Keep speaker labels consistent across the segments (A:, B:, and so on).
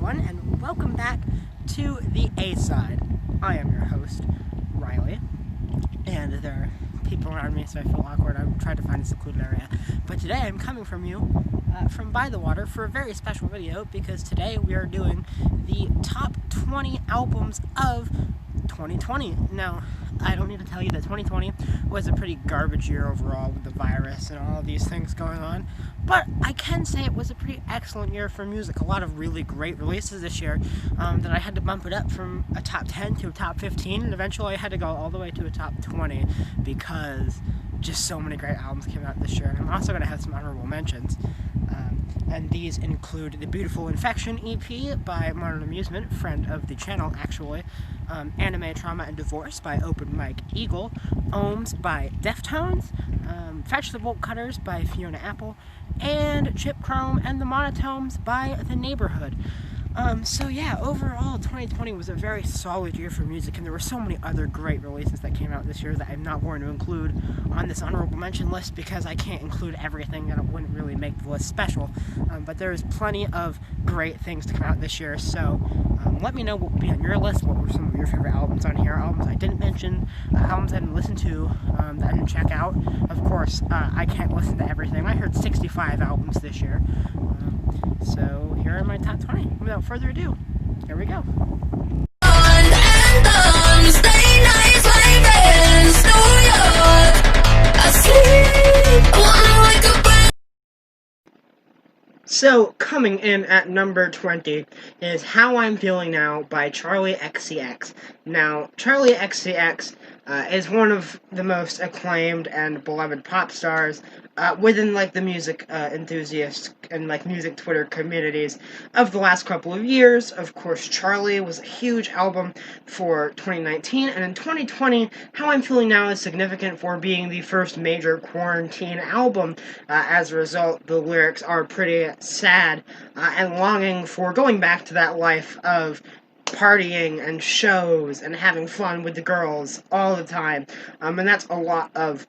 A: everyone, and welcome back to the A-Side. I am your host, Riley, and there are people around me, so I feel awkward. I've tried to find a secluded area. But today I'm coming from you, from by the water, for a very special video, because today we are doing the top 20 albums of 2020. Now, I don't need to tell you that 2020 was a pretty garbage year overall with the virus and all of these things going on, but I can say it was a pretty excellent year for music. A lot of really great releases this year that I had to bump it up from a top 10 to a top 15, and eventually I had to go all the way to a top 20 because just so many great albums came out this year. And I'm also going to have some honorable mentions. And these include the beautiful Infection EP by Modern Amusement, friend of the channel actually, Anime, Trauma, and Divorce by Open Mike Eagle, Ohms by Deftones, Fetch the Bolt Cutters by Fiona Apple, and Chip Chrome and the Monotones by The Neighborhood. So yeah, overall 2020 was a very solid year for music, and there were so many other great releases that came out this year that I'm not going to include on this honorable mention list because I can't include everything and it wouldn't really make the list special. But there's plenty of great things to come out this year, so let me know what would be on your list. What were some of your favorite albums on here? Albums I didn't mention, albums I didn't listen to, that I didn't check out. Of course, I can't listen to everything. I heard 65 albums this year. So here are my top 20. Without further ado, here we go. So, coming in at number 20 is How I'm Feeling Now by Charli XCX. Now, Charli XCX is one of the most acclaimed and beloved pop stars within, the music enthusiast and, music Twitter communities of the last couple of years. Of course, Charli was a huge album for 2019, and in 2020, How I'm Feeling Now is significant for being the first major quarantine album. As a result, the lyrics are pretty sad and longing for going back to that life of partying and shows and having fun with the girls all the time. And that's a lot of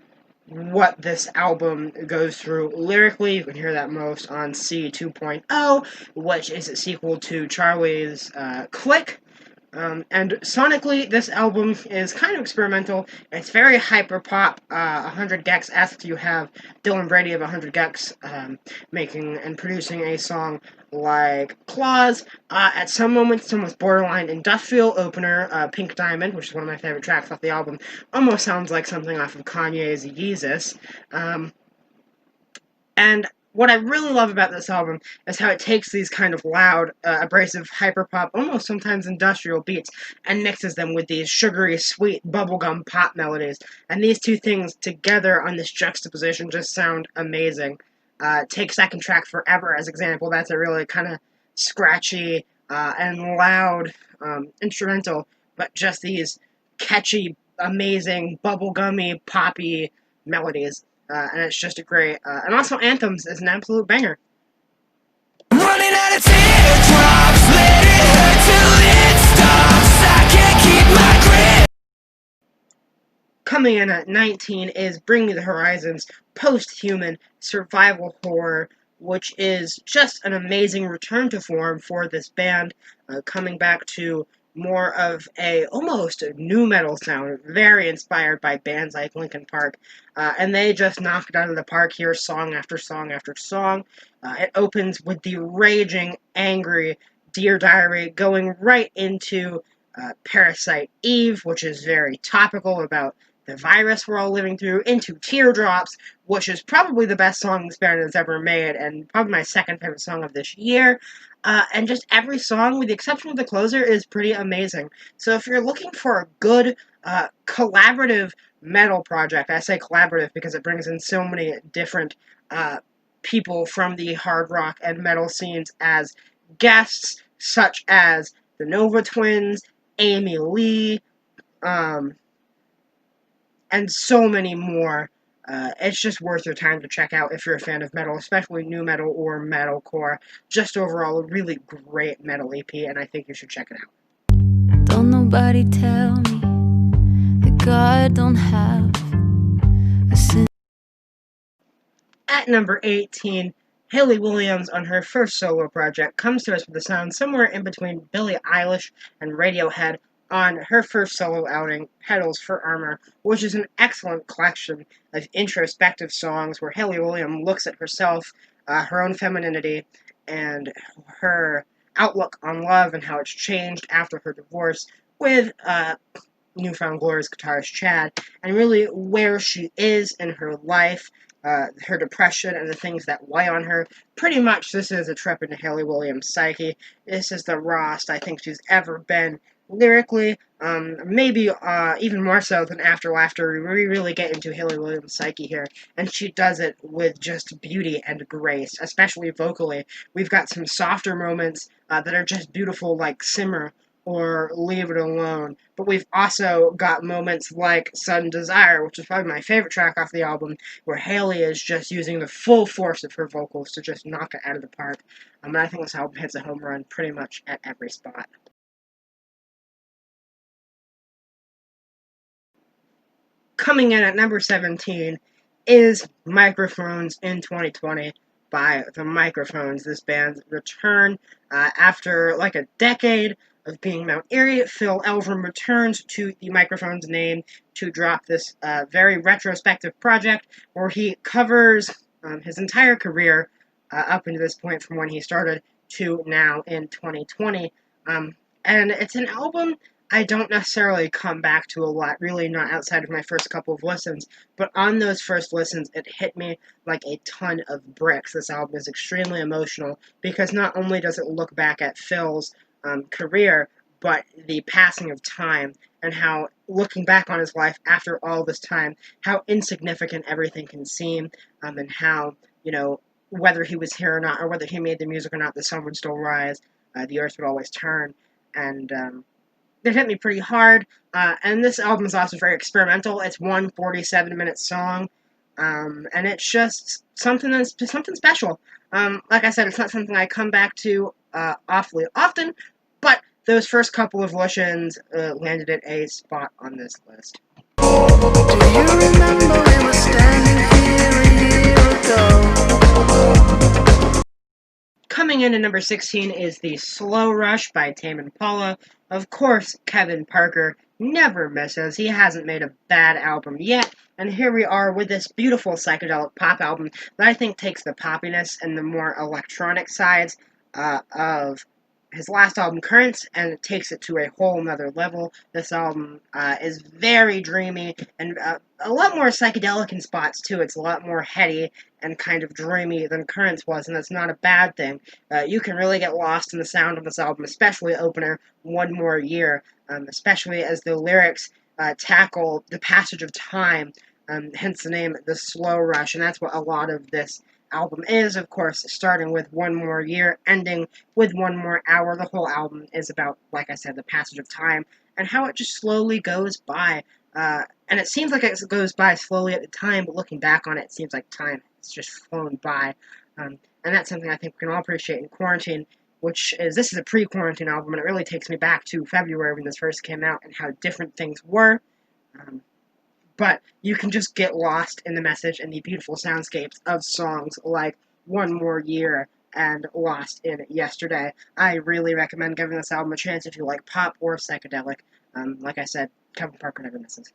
A: what this album goes through lyrically. You can hear that most on C 2.0, which is a sequel to Charli's Click. And sonically, this album is kind of experimental. It's very hyper-pop. 100 Gex asks you have Dylan Brady of 100 Gex making and producing a song like Claws. At some moments, it's almost borderline industrial. Opener, Pink Diamond, which is one of my favorite tracks off the album, almost sounds like something off of Kanye's Yeezus. And what I really love about this album is how it takes these kind of loud, abrasive, hyperpop, almost sometimes industrial beats, and mixes them with these sugary, sweet, bubblegum pop melodies. And these two things together on this juxtaposition just sound amazing. Take Second Track Forever as example. That's a really kind of scratchy and loud instrumental, but just these catchy, amazing, bubblegummy, poppy melodies. And it's just a great, and also Anthems is an absolute banger. Running out of teardrops, let it hurt till it stops, I can't keep my grip. Coming in at 19 is Bring Me the Horizons post-human survival horror, which is just an amazing return to form for this band, coming back to more of a almost nu metal sound, very inspired by bands like Linkin Park, and they just knocked it out of the park here, song after song after song. It opens with the raging, angry Dear Diary, going right into Parasite Eve, which is very topical about the virus we're all living through, into Teardrops, which is probably the best song this band has ever made, and probably my second favorite song of this year. And just every song, with the exception of the closer, is pretty amazing. So if you're looking for a good collaborative metal project, I say collaborative because it brings in so many different people from the hard rock and metal scenes as guests, such as the Nova Twins, Amy Lee, and so many more. It's just worth your time to check out if you're a fan of metal, especially nu metal or metalcore. Just overall, a really great metal EP, and I think you should check it out. Don't nobody tell me that God don't have a sin. At number 18 Hayley Williams, on her first solo project, comes to us with a sound somewhere in between Billie Eilish and Radiohead on her first solo outing, Petals for Armor, which is an excellent collection of introspective songs where Hayley Williams looks at herself, her own femininity, and her outlook on love and how it's changed after her divorce with Newfound Glory's guitarist Chad, and really where she is in her life, her depression, and the things that weigh on her. Pretty much, this is a trip into Hayley Williams' psyche. This is the rawest I think she's ever been lyrically. Maybe even more so than After Laughter. We really get into Hayley Williams' psyche here, and she does it with just beauty and grace, especially vocally. We've got some softer moments that are just beautiful, like Simmer or Leave It Alone. But we've also got moments like Sudden Desire, which is probably my favorite track off the album, where Hayley is just using the full force of her vocals to just knock it out of the park. And I think this album hits a home run pretty much at every spot. Coming in at number 17 is Microphones in 2020 by The Microphones. This band's return after like a decade of being Mount Erie. Phil Elverum returns to The Microphones name to drop this very retrospective project where he covers his entire career up into this point from when he started to now in 2020. And it's an album I don't necessarily come back to a lot, really not outside of my first couple of listens, but on those first listens, it hit me like a ton of bricks. This album is extremely emotional because not only does it look back at Phil's career, but the passing of time and how, looking back on his life after all this time, how insignificant everything can seem, and how, whether he was here or not, or whether he made the music or not, the sun would still rise, the earth would always turn, and it hit me pretty hard. And this album is also very experimental. It's one 47-minute song, and it's just something special. Like I said, it's not something I come back to awfully often, but those first couple of listens landed at a spot on this list.
B: Do you remember we were standing here a year ago?
A: Coming in at number 16 is The Slow Rush by Tame Impala. Of course, Kevin Parker never misses. He hasn't made a bad album yet, and here we are with this beautiful psychedelic pop album that I think takes the poppiness and the more electronic sides of his last album, Currents, and it takes it to a whole nother level. This album is very dreamy and a lot more psychedelic in spots, too. It's a lot more heady and kind of dreamy than Currents was, and that's not a bad thing. You can really get lost in the sound of this album, especially opener, One More Year, especially as the lyrics tackle the passage of time, hence the name, The Slow Rush, and that's what a lot of this album is, of course, starting with One More Year, ending with One More Hour. The whole album is about, like I said, the passage of time and how it just slowly goes by. And it seems like it goes by slowly at the time, but looking back on it, it seems like time has just flown by. And that's something I think we can all appreciate in quarantine, this is a pre-quarantine album, and it really takes me back to February when this first came out and how different things were. But you can just get lost in the message and the beautiful soundscapes of songs like One More Year and Lost in Yesterday. I really recommend giving this album a chance if you like pop or psychedelic. Like I said, Kevin Parker never misses.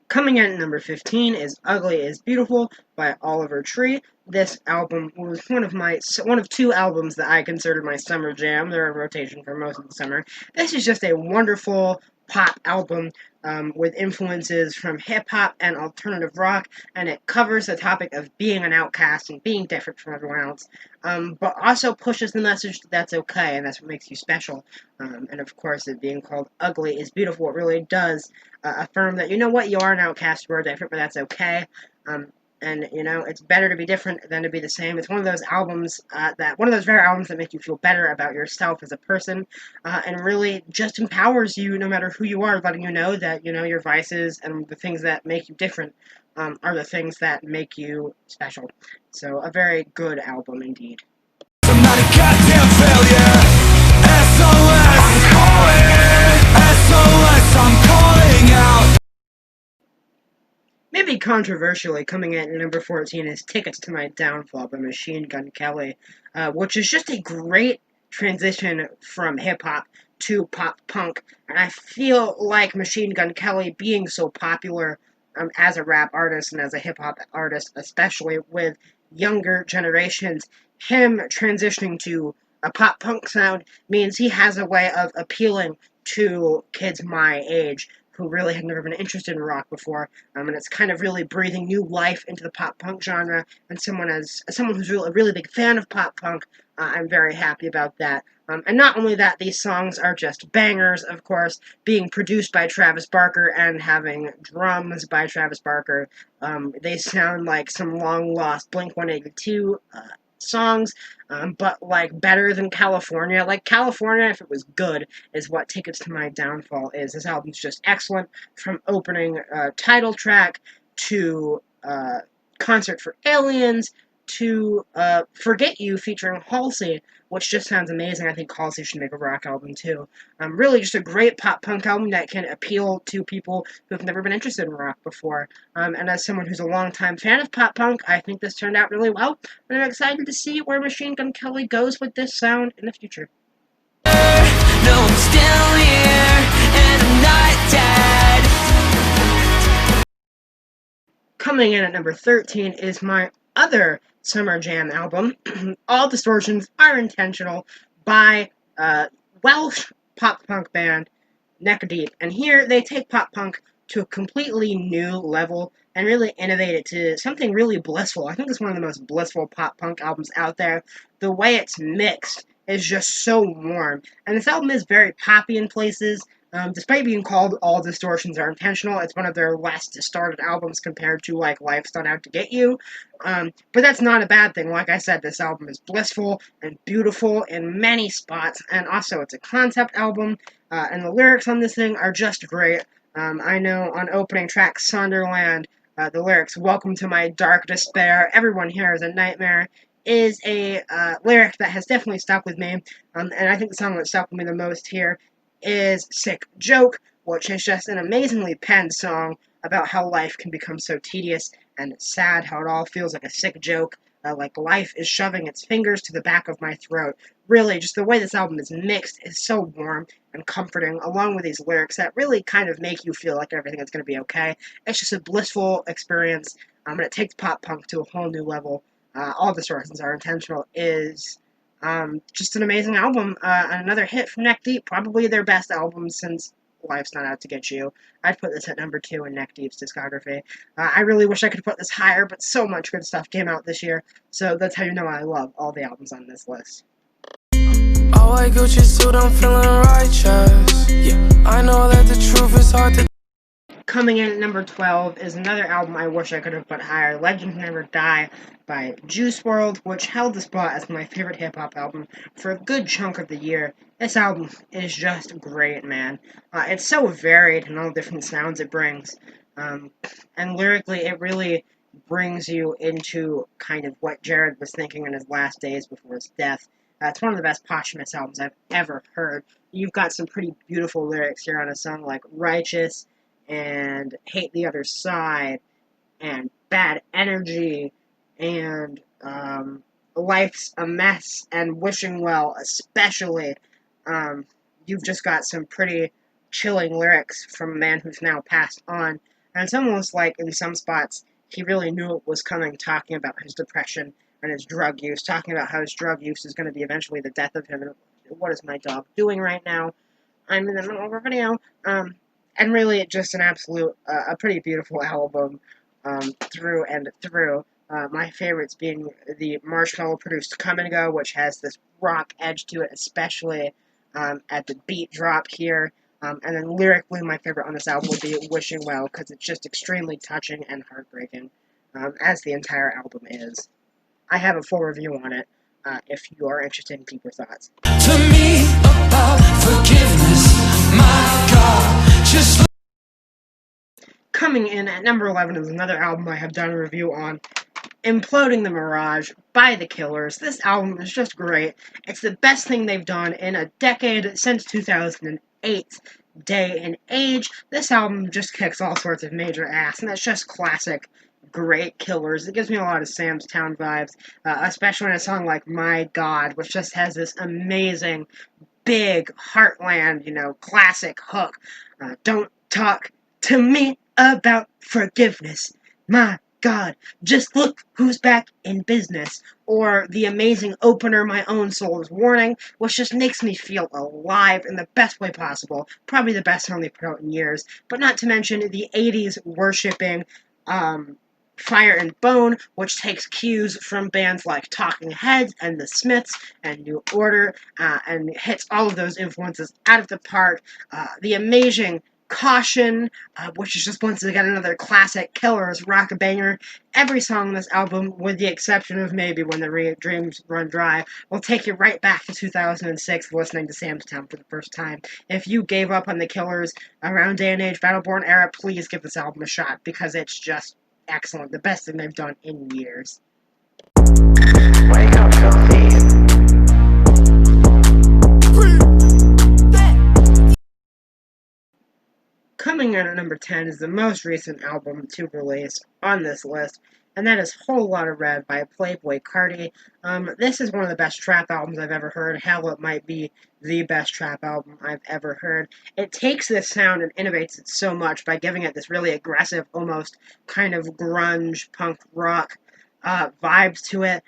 A: Coming in at number 15 is Ugly is Beautiful by Oliver Tree. This album was one of two albums that I considered my summer jam. They're in rotation for most of the summer. This is just a wonderful pop album with influences from hip-hop and alternative rock, and it covers the topic of being an outcast and being different from everyone else, but also pushes the message that that's okay and that's what makes you special. And of course, it being called Ugly is Beautiful, it really does affirm that, you know what, you are an outcast, you are different, but that's okay. And, it's better to be different than to be the same. It's one of those albums one of those rare albums that make you feel better about yourself as a person, and really just empowers you no matter who you are, letting you know that, your vices and the things that make you different are the things that make you special. So, a very good album indeed.
B: I'm not a goddamn failure. SOS, I'm calling. SOS, I'm calling.
A: Maybe controversially, coming in at number 14 is Tickets to My Downfall by Machine Gun Kelly, which is just a great transition from hip hop to pop punk. And I feel like Machine Gun Kelly being so popular as a rap artist and as a hip hop artist, especially with younger generations, him transitioning to a pop punk sound means he has a way of appealing to kids my age who really had never been interested in rock before, and it's kind of really breathing new life into the pop punk genre. And someone who's really, a really big fan of pop punk, I'm very happy about that. And not only that, these songs are just bangers, of course, being produced by Travis Barker and having drums by Travis Barker. They sound like some long lost Blink 182 songs, but like better than California. Like California, if it was good, is what Tickets to My Downfall is. This album's just excellent, from opening title track to Concert for Aliens to Forget You featuring Halsey, which just sounds amazing. I think Halsey should make a rock album too. Really just a great pop punk album that can appeal to people who've never been interested in rock before. And as someone who's a longtime fan of pop punk, I think this turned out really well, and I'm excited to see where Machine Gun Kelly goes with this sound in the future.
B: No, I'm still here, and I'm not dead.
A: Coming in at number 13 is my other Summer Jam album, All Distortions Are Intentional, by Welsh pop punk band Neck Deep. And here they take pop punk to a completely new level and really innovate it to something really blissful. I think it's one of the most blissful pop punk albums out there. The way it's mixed is just so warm. And this album is very poppy in places. Despite being called All Distortions Are Intentional, it's one of their less distorted albums compared to like Life's Not Out to Get You. But that's not a bad thing. Like I said, this album is blissful and beautiful in many spots, and also it's a concept album, and the lyrics on this thing are just great. I know on opening track Sunderland, the lyrics, "Welcome to my dark despair, everyone here is a nightmare," is a lyric that has definitely stuck with me, and I think the song that stuck with me the most here is Sick Joke, which is just an amazingly penned song about how life can become so tedious and sad, how it all feels like a sick joke, like life is shoving its fingers to the back of my throat. Really, just the way this album is mixed is so warm and comforting, along with these lyrics that really kind of make you feel like everything is going to be okay. It's just a blissful experience, and it takes pop punk to a whole new level. All Distortions Are Intentional is just an amazing album, and another hit from Neck Deep, probably their best album since Life's Not Out to Get You. I'd put this at number 2 in Neck Deep's discography. I really wish I could put this higher, but so much good stuff came out this year, so that's how you know I love all the albums on this list.
B: All white Gucci suit, I'm feeling righteous. Yeah, I know that the truth is hard to.
A: Coming in at number 12 is another album I wish I could have put higher, Legends Never Die by Juice WRLD, which held the spot as my favorite hip-hop album for a good chunk of the year. This album is just great, man. It's so varied in all the different sounds it brings, and lyrically it really brings you into kind of what Jared was thinking in his last days before his death. It's one of the best posthumous albums I've ever heard. You've got some pretty beautiful lyrics here on a song like Righteous, and Hate the Other Side, and Bad Energy, and Life's a Mess, and Wishing Well, especially. You've just got some pretty chilling lyrics from a man who's now passed on, and it's almost like in some spots he really knew it was coming, talking about his depression and his drug use, talking about how his drug use is going to be eventually the death of him, and what is my dog doing right now? I'm in the middle of a video. And really, just an absolute, a pretty beautiful album through and through. My favorites being the Marshmello-produced Come and Go, which has this rock edge to it, especially at the beat drop here. And then lyrically, my favorite on this album would be Wishing Well, because it's just extremely touching and heartbreaking, as the entire album is. I have a full review on it, if you are interested in deeper thoughts.
B: To me about forgiveness, my God, just.
A: Coming in at number 11 is another album I have done a review on, Imploding the Mirage by The Killers. This album is just great. It's the best thing they've done in a decade, since 2008. day and age, this album just kicks all sorts of major ass, and it's just classic, great killers. It gives me a lot of Sam's Town vibes, especially in a song like My God, which just has this amazing, big Heartland, classic hook. Don't talk to me about forgiveness. My God, just look who's back in business. Or the amazing opener, My Own Soul's Warning, which just makes me feel alive in the best way possible. Probably the best song they've put out in years. But not to mention the 80s worshipping Fire and Bone, which takes cues from bands like Talking Heads and The Smiths and New Order, and hits all of those influences out of the park. The amazing Caution, which is just once again another classic Killers rock banger. Every song on this album, with the exception of maybe When the Dreams Run Dry, will take you right back to 2006 listening to Sam's Town for the first time. If you gave up on the Killers around day and age, Battleborn era, please give this album a shot because it's just excellent. The best thing they've done in years.
B: Wake up, filthy.
A: Coming in at number 10 is the most recent album to release on this list, and that is Whole Lotta Red by Playboy Cardi. This is one of the best trap albums I've ever heard. Hell, it might be the best trap album I've ever heard. It takes this sound and innovates it so much by giving it this really aggressive, almost kind of grunge, punk rock vibes to it.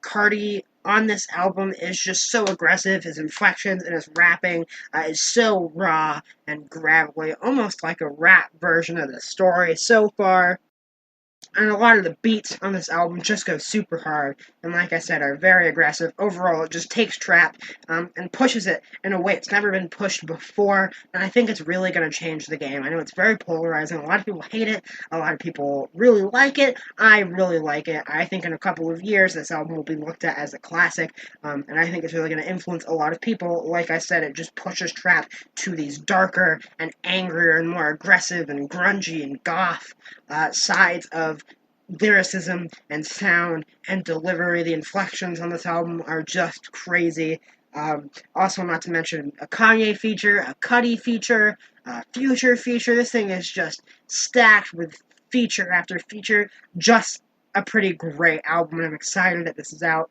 A: Cardi on this album is just so aggressive. His inflections and his rapping is so raw and gravelly, almost like a rap version of the story so far. And a lot of the beats on this album just go super hard, and like I said, are very aggressive. Overall, it just takes trap and pushes it in a way it's never been pushed before, and I think it's really going to change the game. I know it's very polarizing. A lot of people hate it. A lot of people really like it. I really like it. I think in a couple of years, this album will be looked at as a classic, and I think it's really going to influence a lot of people. Like I said, it just pushes trap to these darker and angrier and more aggressive and grungy and goth sides of lyricism and sound and delivery. The inflections on this album are just crazy. Also, not to mention a Kanye feature, a Cudi feature, a Future feature. This thing is just stacked with feature after feature. Just a pretty great album, and I'm excited that this is out.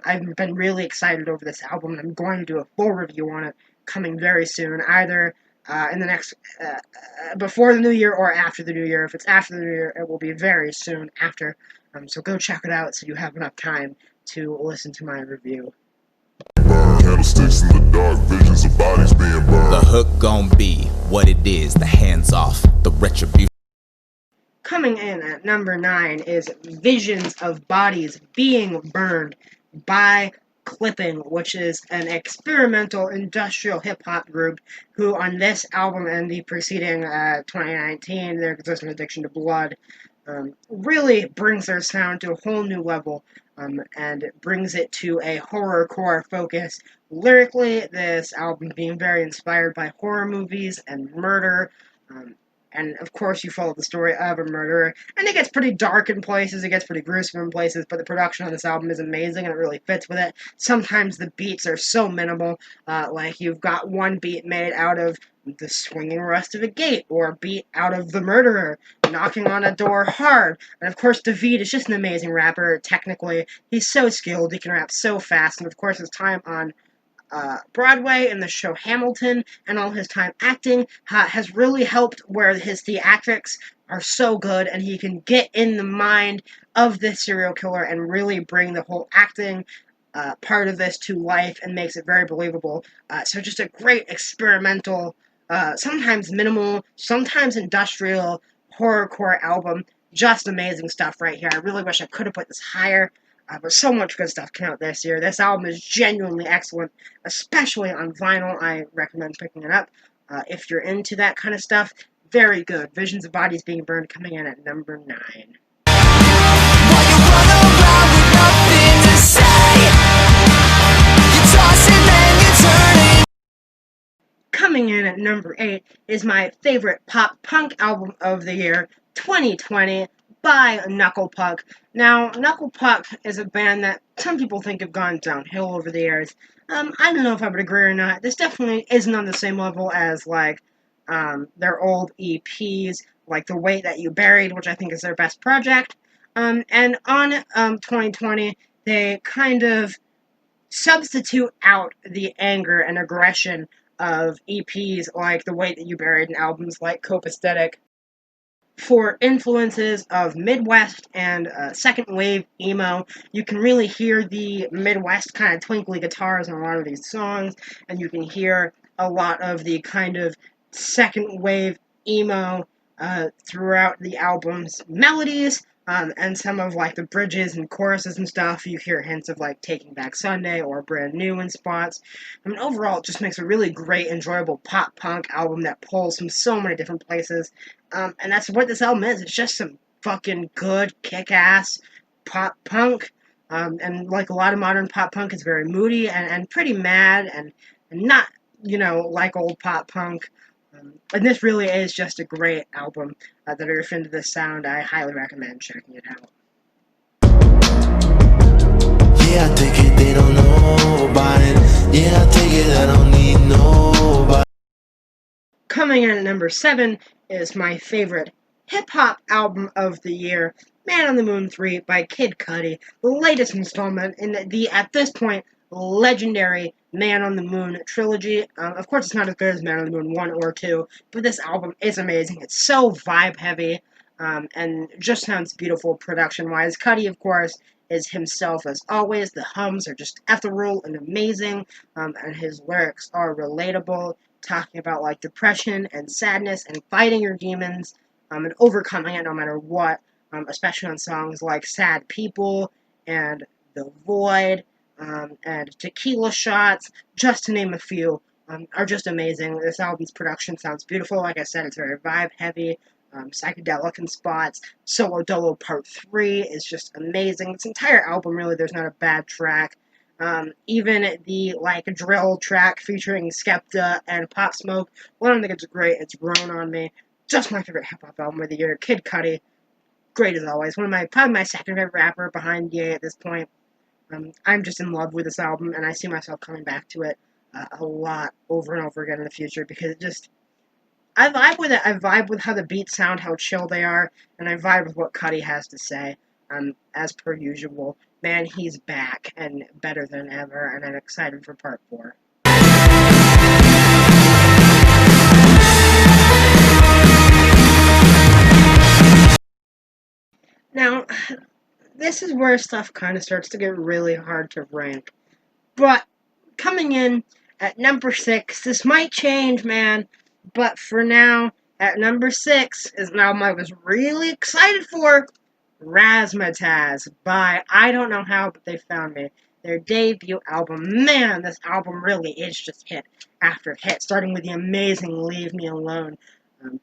A: I've been really excited over this album, and I'm going to do a full review on it coming very soon, either in the next, before the new year or after the new year. If it's after the new year, it will be very soon after. So go check it out so you have enough time to listen to my review.
C: Candlesticks in the dark, visions of bodies being burned.
D: The hook gon' be what it is, the hands off, the retribution.
A: Coming in at number 9 is Visions of Bodies Being Burned by Clipping, which is an experimental industrial hip-hop group who on this album and the preceding 2019, Their Consistent Addiction to Blood, really brings their sound to a whole new level and brings it to a horrorcore focus. Lyrically, this album being very inspired by horror movies and murder. And of course, you follow the story of a murderer, and it gets pretty dark in places, it gets pretty gruesome in places, but the production on this album is amazing, and it really fits with it. Sometimes the beats are so minimal, like you've got one beat made out of the swinging rust of a gate, or a beat out of the murderer knocking on a door hard. And of course, David is just an amazing rapper, technically. He's so skilled, he can rap so fast, and of course, his time on Broadway and the show Hamilton and all his time acting has really helped, where his theatrics are so good and he can get in the mind of this serial killer and really bring the whole acting part of this to life and makes it very believable. So just a great experimental, sometimes minimal, sometimes industrial horrorcore album. Just amazing stuff right here. I really wish I could have put this higher. But so much good stuff came out this year. This album is genuinely excellent, especially on vinyl. I recommend picking it up if you're into that kind of stuff. Very good. Visions of Bodies Being Burned coming in at number 9. Coming in at number 8 is my favorite pop punk album of the year, 2020, by Knuckle Puck. Now, Knuckle Puck is a band that some people think have gone downhill over the years. I don't know if I would agree or not. This definitely isn't on the same level as like their old EPs, like The Weight That You Buried, which I think is their best project. And on 2020, they kind of substitute out the anger and aggression of EPs like The Weight That You Buried and albums like Copacetic for influences of Midwest and second wave emo. You can really hear the Midwest kind of twinkly guitars in a lot of these songs, and you can hear a lot of the kind of second wave emo throughout the album's melodies. And some of like the bridges and choruses and stuff, you hear hints of like Taking Back Sunday or Brand New in spots. I mean, overall, it just makes a really great, enjoyable pop punk album that pulls from so many different places. And that's what this album is. It's just some fucking good, kick-ass pop punk. And like a lot of modern pop punk, it's very moody and pretty mad and not, like old pop punk. And this really is just a great album. That are into this sound, I highly recommend checking it out.
E: Yeah, I take it, they don't know about it. Yeah, I take it, I don't need nobody.
A: Coming in at number 7 is my favorite hip-hop album of the year, Man on the Moon 3 by Kid Cudi, the latest installment in the at this point, legendary Man on the Moon trilogy. Of course, it's not as good as Man on the Moon 1 or 2, but this album is amazing. It's so vibe-heavy, and just sounds beautiful production-wise. Cudi, of course, is himself as always. The hums are just ethereal and amazing, and his lyrics are relatable, talking about like depression and sadness and fighting your demons, and overcoming it no matter what, especially on songs like Sad People and The Void, and Tequila Shots, just to name a few, are just amazing. This album's production sounds beautiful. Like I said, it's very vibe heavy, psychedelic in spots. Solo Dolo Part 3 is just amazing. This entire album, really, there's not a bad track. Even the like drill track featuring Skepta and Pop Smoke, well, I don't think it's great. It's grown on me. Just my favorite hip hop album of the year. Kid Cudi, great as always. Probably my second favorite rapper behind Ye at this point. I'm just in love with this album, and I see myself coming back to it a lot over and over again in the future because it just. I vibe with it. I vibe with how the beats sound, how chill they are, and I vibe with what Cudi has to say. As per usual, man, he's back and better than ever, and I'm excited for part 4. Now, this is where stuff kind of starts to get really hard to rank. But coming in at number 6, this might change, man, but for now, at number 6 is an album I was really excited for. Razzmatazz by I Don't Know How, But They Found Me. Their debut album. Man, this album really is just hit after hit, starting with the amazing Leave Me Alone.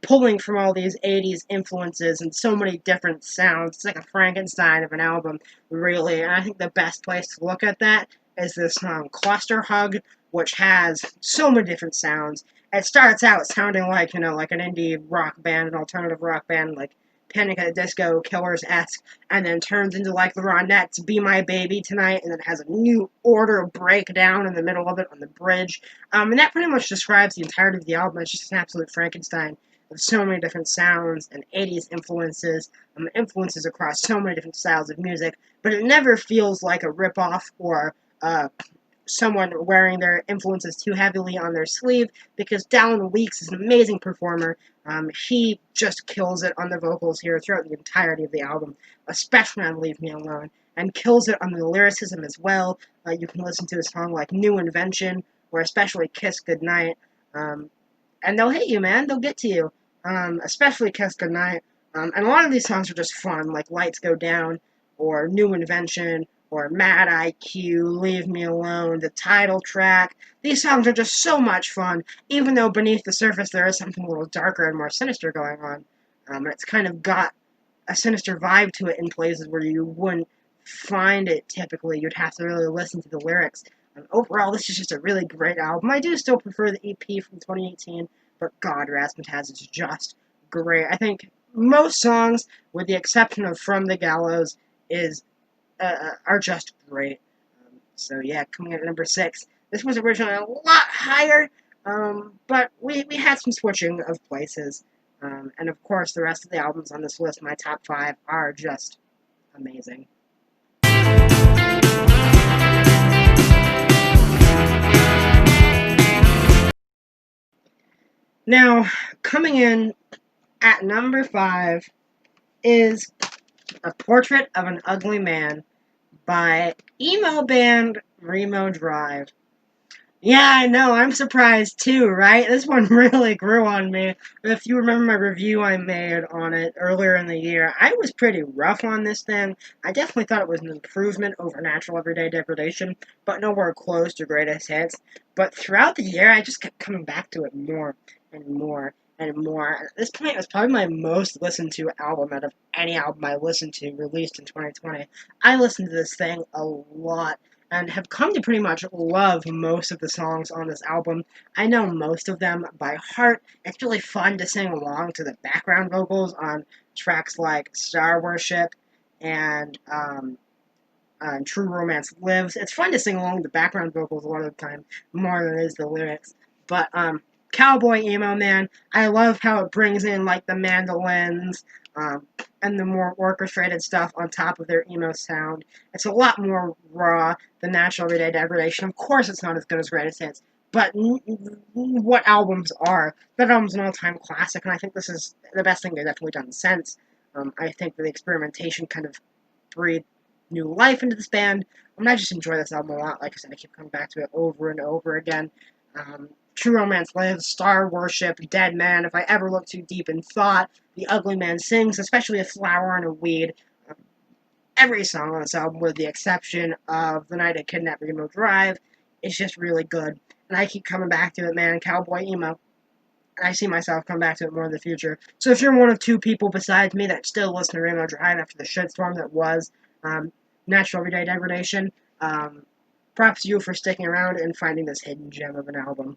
A: Pulling from all these 80s influences and so many different sounds. It's like a Frankenstein of an album, really. And I think the best place to look at that is this song, Cluster Hug, which has so many different sounds. It starts out sounding like, like an indie rock band, an alternative rock band, like Panic at the Disco, Killers-esque, and then turns into like the Ronettes' Be My Baby Tonight, and then has a new order breakdown in the middle of it on the bridge. And that pretty much describes the entirety of the album. It's just an absolute Frankenstein of so many different sounds and 80s influences across so many different styles of music, but it never feels like a ripoff or someone wearing their influences too heavily on their sleeve, because Dallin Weeks is an amazing performer. He just kills it on the vocals here throughout the entirety of the album, especially on Leave Me Alone, and kills it on the lyricism as well. You can listen to a song like New Invention, or especially Kiss Goodnight, and they'll hit you, man. They'll get to you, especially Kiss Goodnight. And a lot of these songs are just fun, like Lights Go Down, or New Invention, or Mad IQ, Leave Me Alone, the title track. These songs are just so much fun, even though beneath the surface there is something a little darker and more sinister going on. And it's kind of got a sinister vibe to it in places where you wouldn't find it typically. You'd have to really listen to the lyrics. Overall, this is just a really great album. I do still prefer the EP from 2018, but God, Razzmatazz is just great. I think most songs, with the exception of From the Gallows, are just great. So yeah, coming in at number 6, This was originally a lot higher, but we had some switching of places. And of course, the rest of the albums on this list, my top 5, are just amazing. Now, coming in at number 5 is A Portrait of an Ugly Man by emo band Remo Drive. Yeah, I know, I'm surprised too, right? This one really grew on me. If you remember my review I made on it earlier in the year, I was pretty rough on this thing. I definitely thought it was an improvement over Natural Everyday Degradation, but nowhere close to Greatest Hits. But throughout the year, I just kept coming back to it more and more and more. At this point, it was probably my most listened to album out of any album I listened to released in 2020. I listened to this thing a lot and have come to pretty much love most of the songs on this album. I know most of them by heart. It's really fun to sing along to the background vocals on tracks like Star Worship and True Romance Lives. It's fun to sing along with the background vocals a lot of the time, more than it is the lyrics. But Cowboy Emo Man, I love how it brings in like the mandolins, and the more orchestrated stuff on top of their emo sound. It's a lot more raw than Natural Everyday Degradation. Of course, it's not as good as Greatest Hits, but what albums are? That album's an all-time classic, and I think this is the best thing they've definitely done since. I think that the experimentation kind of breathed new life into this band. I just enjoy this album a lot. Like I said, I keep coming back to it over and over again. True Romance Lives, Star Worship, Dead Man, If I Ever Look Too Deep in Thought, The Ugly Man Sings, especially A Flower and a Weed. Every song on this album, with the exception of The Night I Kidnapped Remo Drive, is just really good. And I keep coming back to it, man. Cowboy Emo. And I see myself come back to it more in the future. So if you're one of 2 people besides me that still listen to Remo Drive after the shitstorm that was Natural Everyday Degradation, props to you for sticking around and finding this hidden gem of an album.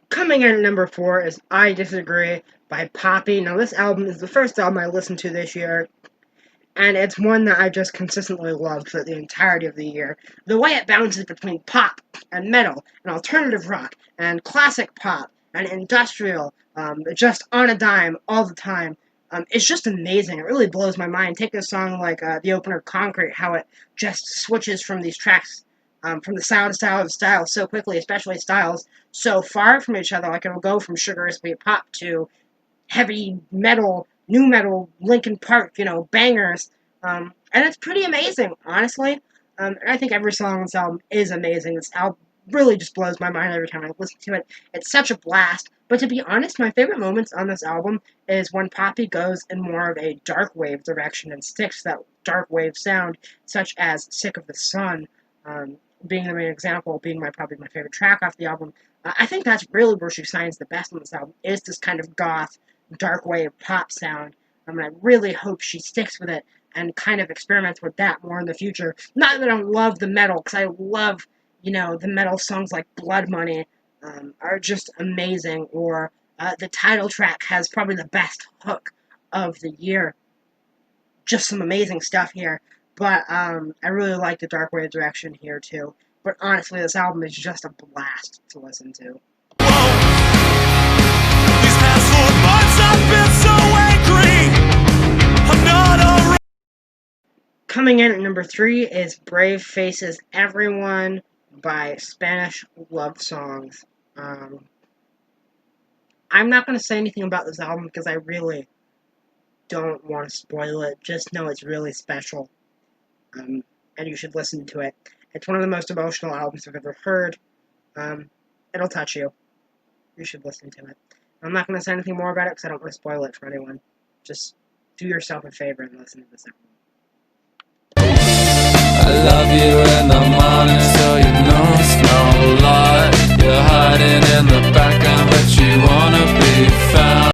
A: Coming in at number 4 is I Disagree by Poppy. Now, this album is the first album I listened to this year, and it's one that I just consistently loved for the entirety of the year. The way it bounces between pop and metal and alternative rock and classic pop and industrial, just on a dime all the time, it's just amazing. It really blows my mind. Take a song like the opener Concrete, how it just switches from these tracks, from the style to style so quickly, especially styles so far from each other. Like it'll go from sugar sweet pop to heavy metal, new metal, Linkin Park, bangers. And it's pretty amazing, honestly. And I think every song on this album is amazing. This album really just blows my mind every time I listen to it. It's such a blast. But to be honest, my favorite moments on this album is when Poppy goes in more of a dark wave direction and sticks that dark wave sound, such as Sick of the Sun, being the main example, being probably my favorite track off the album. I think that's really where she shines the best on this album, is this kind of goth, dark wave pop sound. I really hope she sticks with it and kind of experiments with that more in the future. Not that I don't love the metal, because I love, the metal songs like Blood Money are just amazing, or the title track has probably the best hook of the year. Just some amazing stuff here. But I really like the dark wave direction here too. But honestly, this album is just a blast to listen to.
B: These past 4 months I've been so angry. I'm not alright.
A: Coming in at number 3 is Brave Faces Everyone by Spanish Love Songs. I'm not going to say anything about this album because I really don't want to spoil it. Just know it's really special. And you should listen to it. It's one of the most emotional albums I've ever heard. It'll touch you. You should listen to it. I'm not going to say anything more about it because I don't want to spoil it for anyone. Just do yourself a favor and listen to this album.
B: I love you in the morning, so you know it's no lie. You're hiding in the background, but you wanna be found.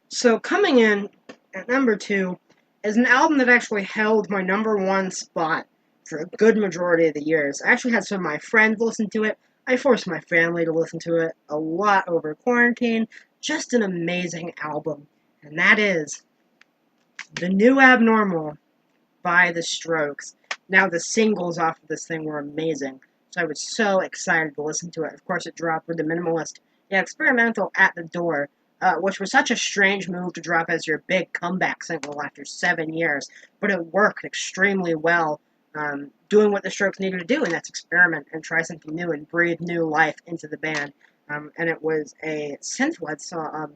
A: So coming in at number 2 is an album that actually held my number 1 spot for a good majority of the years. I actually had some of my friends listen to it. I forced my family to listen to it a lot over quarantine. Just an amazing album. and that is The New Abnormal by The Strokes. Now, the singles off of this thing were amazing, so I was so excited to listen to it. Of course, it dropped with the minimalist, yeah, experimental At the Door, which was such a strange move to drop as your big comeback single after 7 years, but it worked extremely well, doing what the Strokes needed to do, and that's experiment and try something new and breathe new life into the band. And it was a synth-led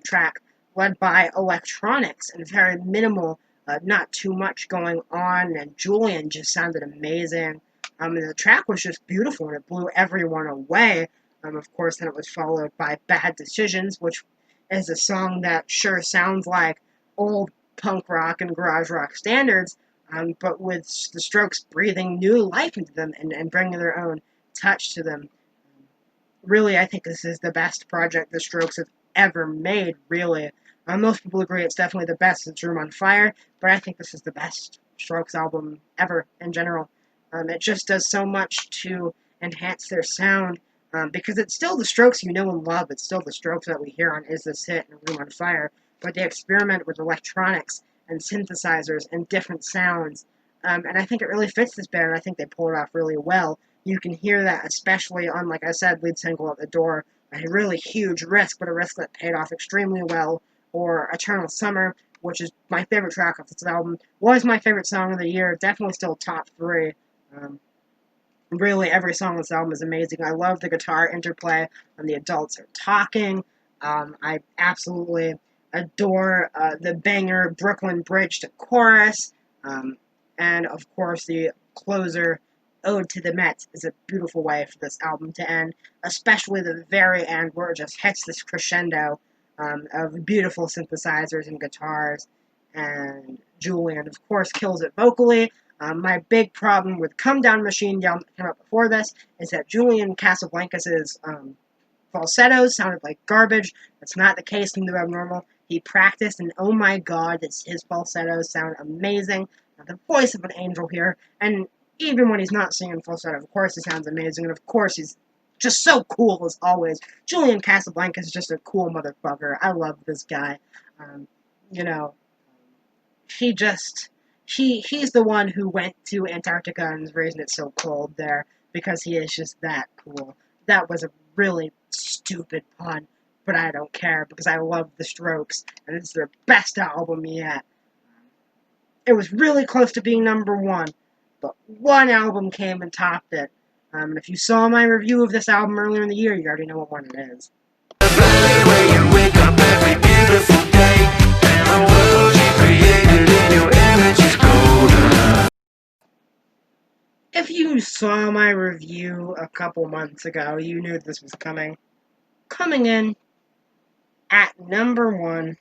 A: track led by electronics and very minimal, not too much going on, and Julian just sounded amazing. And the track was just beautiful, and it blew everyone away. Of course, then it was followed by Bad Decisions, which is a song that sure sounds like old punk rock and garage rock standards, but with the Strokes breathing new life into them and bringing their own touch to them. Really, I think this is the best project the Strokes have ever made, really. Most people agree it's definitely the best since Room on Fire, but I think this is the best Strokes album ever in general. It just does so much to enhance their sound, because it's still the Strokes you know and love. It's still the Strokes that we hear on Is This It and Room on Fire, but they experiment with electronics and synthesizers and different sounds, and I think it really fits this band, and I think they pull it off really well. You can hear that, especially on, like I said, lead single At the Door, a really huge risk, but a risk that paid off extremely well, or Eternal Summer, which is my favorite track off this album, was my favorite song of the year, definitely still top 3. Really, every song on this album is amazing. I love the guitar interplay when the adults are talking. I absolutely adore the banger Brooklyn Bridge to chorus. And, of course, the closer, Ode to the Mets, is a beautiful way for this album to end, especially the very end where it just hits this crescendo of beautiful synthesizers and guitars. And Julian, of course, kills it vocally. My big problem with Come Down Machine Down that came out before this is that Julian Casablancas' falsettos sounded like garbage. That's not the case in The Abnormal. He practiced, and oh my god, his falsettos sound amazing. The voice of an angel here, and even when he's not singing falsetto, of course he sounds amazing, and of course he's just so cool as always. Julian Casablancas is just a cool motherfucker. I love this guy. You know, he just he's the one who went to Antarctica and is raising it so cold there because he is just that cool. That was a really stupid pun, but I don't care because I love the Strokes and it's their best album yet. It was really close to being number 1, but one album came and topped it. If you saw my review of this album earlier in the year, you already know what one it is. If you saw my review a couple months ago, you knew this was coming. Coming in at number 1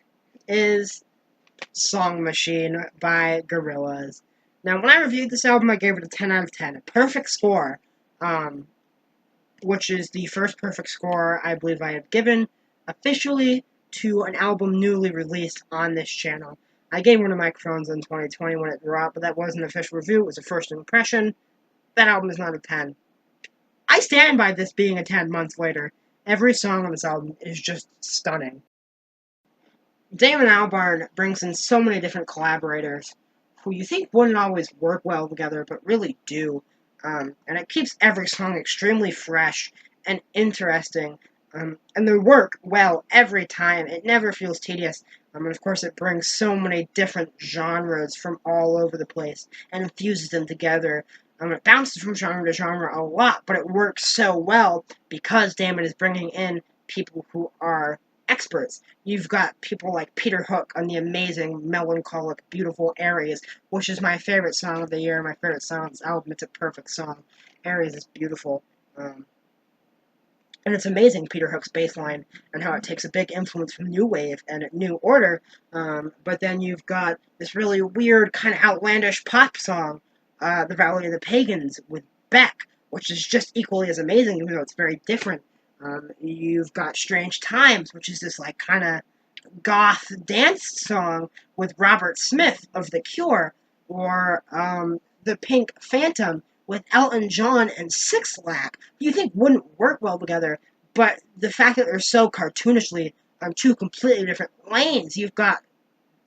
A: is Song Machine by Gorillaz. Now, when I reviewed this album, I gave it a 10 out of 10. A perfect score, which is the first perfect score I believe I have given officially to an album newly released on this channel. I gave one of Microphones in 2020 when it dropped, but that wasn't an official review. It was a first impression. That album is not a 10. I stand by this being a 10 months later. Every song on this album is just stunning. Damon Albarn brings in so many different collaborators who you think wouldn't always work well together, but really do. And it keeps every song extremely fresh and interesting. And they work well every time. It never feels tedious. And of course, it brings so many different genres from all over the place and infuses them together. It bounces from genre to genre a lot, but it works so well because Damon is bringing in people who are experts. You've got people like Peter Hook on the amazing, melancholic, beautiful Aries, which is my favorite song of the year, my favorite song on this album. It's a perfect song. Aries is beautiful. And it's amazing, Peter Hook's bass line, and how it takes a big influence from New Wave and New Order, but then you've got this really weird, kind of outlandish pop song, The Valley of the Pagans, with Beck, which is just equally as amazing, even though it's very different. You've got Strange Times, which is this, like, kind of goth dance song with Robert Smith of The Cure, or The Pink Phantom with Elton John and Six Lack, you think wouldn't work well together, but the fact that they're so cartoonishly on two completely different lanes, you've got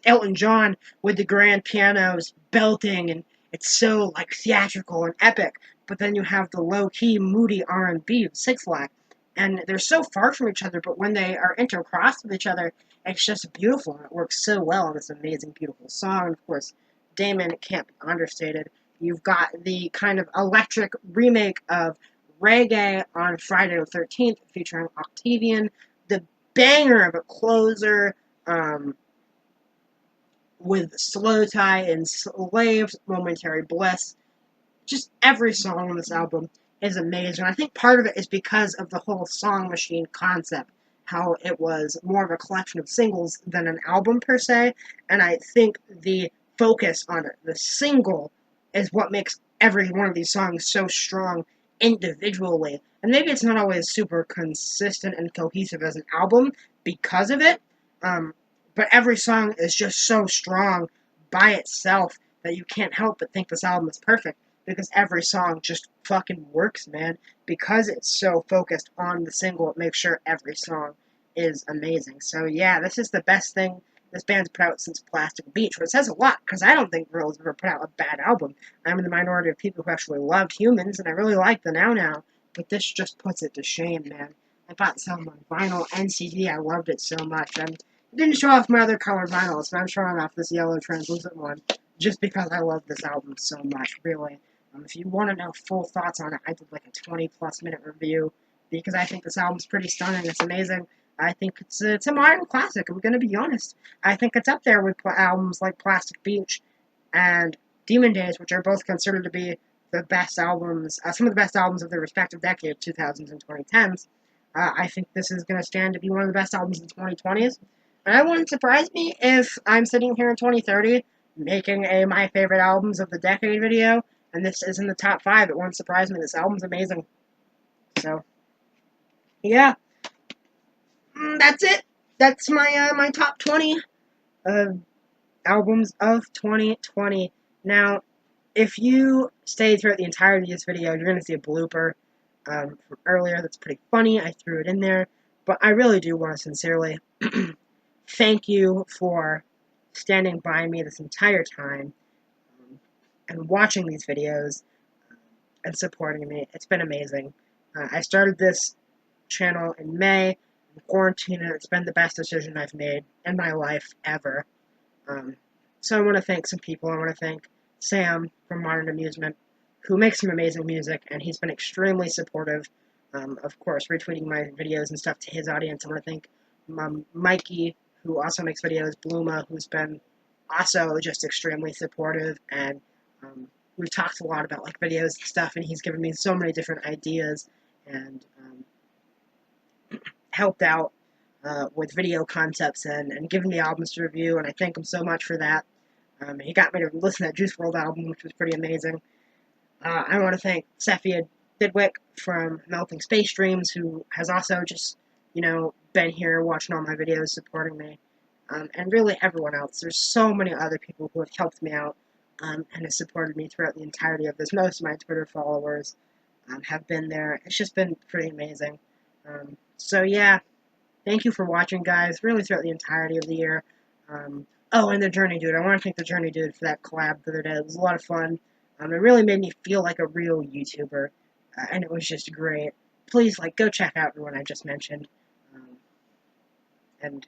A: Elton John with the grand pianos belting, and it's so like theatrical and epic. But then you have the low key, moody R&B of Six Flag, and they're so far from each other. But when they are intercrossed with each other, it's just beautiful, and it works so well in this amazing, beautiful song. And of course, Damon can't be understated. You've got the kind of electric remake of Reggae on Friday the 13th featuring Octavian, the banger of a closer, um, with Slow Tie, Enslaved, Momentary Bliss. Just every song on this album is amazing. I think part of it is because of the whole song machine concept, how it was more of a collection of singles than an album per se. And I think the focus on the single is what makes every one of these songs so strong individually. And maybe it's not always super consistent and cohesive as an album because of it. Um, but every song is just so strong by itself that you can't help but think this album is perfect because every song just fucking works, man. Because it's so focused on the single, it makes sure every song is amazing. So yeah, this is the best thing this band's put out since Plastic Beach, which says a lot because I don't think Gorillaz ever put out a bad album. I'm in the minority of people who actually loved Humans, and I really like the Now Now, but this just puts it to shame, man. I bought this album on vinyl and CD. I loved it so much. And it didn't show off my other colored vinyls, but I'm showing off this yellow translucent one just because I love this album so much, really. If you want to know full thoughts on it, I did like a 20-plus minute review because I think this album's pretty stunning. It's amazing. I think it's a modern classic. I'm going to be honest. I think it's up there with albums like Plastic Beach and Demon Days, which are both considered to be the best albums, some of the best albums of their respective decade, 2000s and 2010s. I think this is going to stand to be one of the best albums in the 2020s. And it wouldn't surprise me if I'm sitting here in 2030 making a My Favorite Albums of the Decade video, and this is in the top 5. It won't surprise me. This album's amazing. So, yeah. That's it. That's my top 20 albums of 2020. Now, if you stayed throughout the entirety of this video, you're going to see a blooper from earlier that's pretty funny. I threw it in there. But I really do want to sincerely thank you for standing by me this entire time and watching these videos and supporting me. It's been amazing. I started this channel in May, in quarantine, and it's been the best decision I've made in my life ever. So I want to thank some people. I want to thank Sam from Modern Amusement, who makes some amazing music, and he's been extremely supportive. Of course, retweeting my videos and stuff to his audience. I want to thank Mikey, who also makes videos, Bluma, who's been also just extremely supportive, and we've talked a lot about like videos and stuff, and he's given me so many different ideas and helped out with video concepts and given me albums to review, and I thank him so much for that. He got me to listen to that Juice WRLD album, which was pretty amazing. I want to thank Sefia Didwick from Melting Space Dreams, who has also just, been here watching all my videos, supporting me, and really everyone else. There's so many other people who have helped me out and have supported me throughout the entirety of this. Most of my Twitter followers have been there. It's just been pretty amazing. So yeah, thank you for watching, guys, really throughout the entirety of the year. Oh, and the Journey Dude. I want to thank the Journey Dude for that collab the other day. It was a lot of fun. It really made me feel like a real YouTuber, and it was just great. Please, go check out everyone I just mentioned. And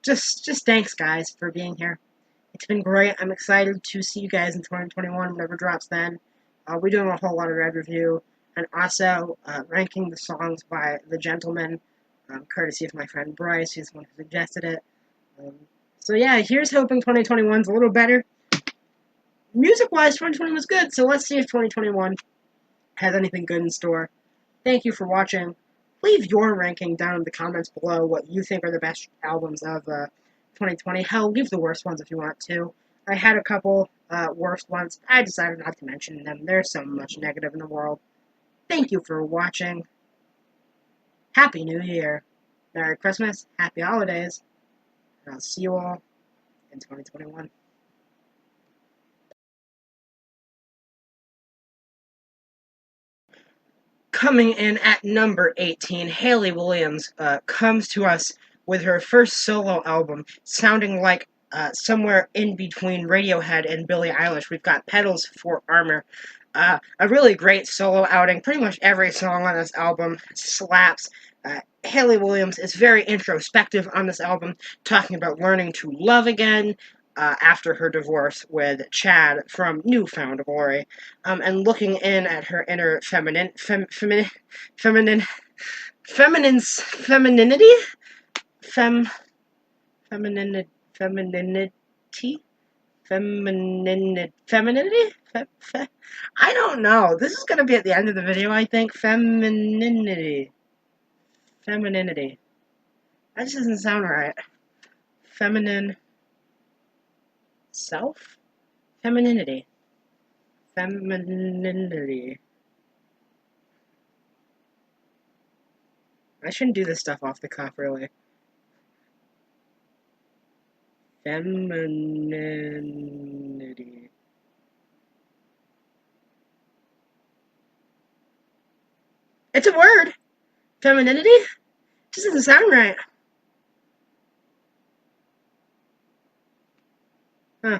A: just thanks, guys, for being here. It's been great. I'm excited to see you guys in 2021, whatever drops then. We're doing a whole lot of Red Review, and also ranking the songs by The Gentleman, courtesy of my friend Bryce, who's the one who suggested it. So yeah, here's hoping 2021's a little better. Music-wise, 2020 was good, so let's see if 2021 has anything good in store. Thank you for watching. Leave your ranking down in the comments below what you think are the best albums of 2020. Hell, leave the worst ones if you want to. I had a couple worst ones. I decided not to mention them. There's so much negative in the world. Thank you for watching. Happy New Year. Merry Christmas. Happy Holidays. And I'll see you all in 2021. Coming in at number 18, Hayley Williams comes to us with her first solo album, sounding like somewhere in between Radiohead and Billie Eilish. We've got Petals for Armor. A really great solo outing. Pretty much every song on this album slaps. Hayley Williams is very introspective on this album, talking about learning to love again after her divorce with Chad from Newfound Glory, and looking in at her inner feminine, femininity, fem, femininity, femininity. I don't know. This is gonna be at the end of the video, I think. Femininity. That just doesn't sound right. Feminine self? Femininity. Femininity. I shouldn't do this stuff off the cuff, really. Femininity. It's a word! Femininity? Just doesn't sound right. Huh.